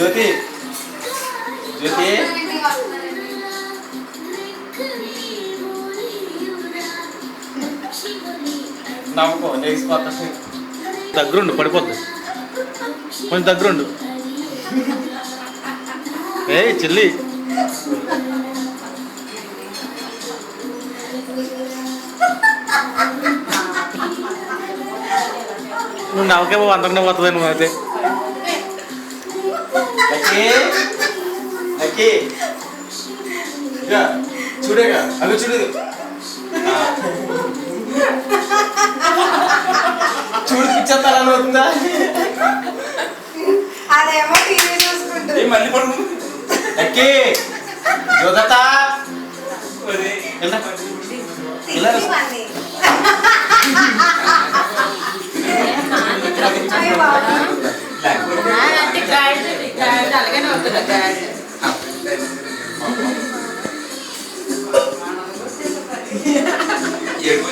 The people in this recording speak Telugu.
జ్యోతి జ్యోతి నవ్వుకో లేచిపోతా దగ్గరుండు పడిపోద్ది కొంచెం దగ్గరుండు ఏ చెల్లి నువ్వు నవ్వకే అందరికీ పోతుంది నువ్వు అయితే చూడేగా అవి చూడదు చూడు పిచ్చేస్తారని అవుతుందా అదేమో టీవీ చూసుకుంటుంది మళ్ళీ పడు అక్కి జోదత అలాగే అవుతుంది ఏడు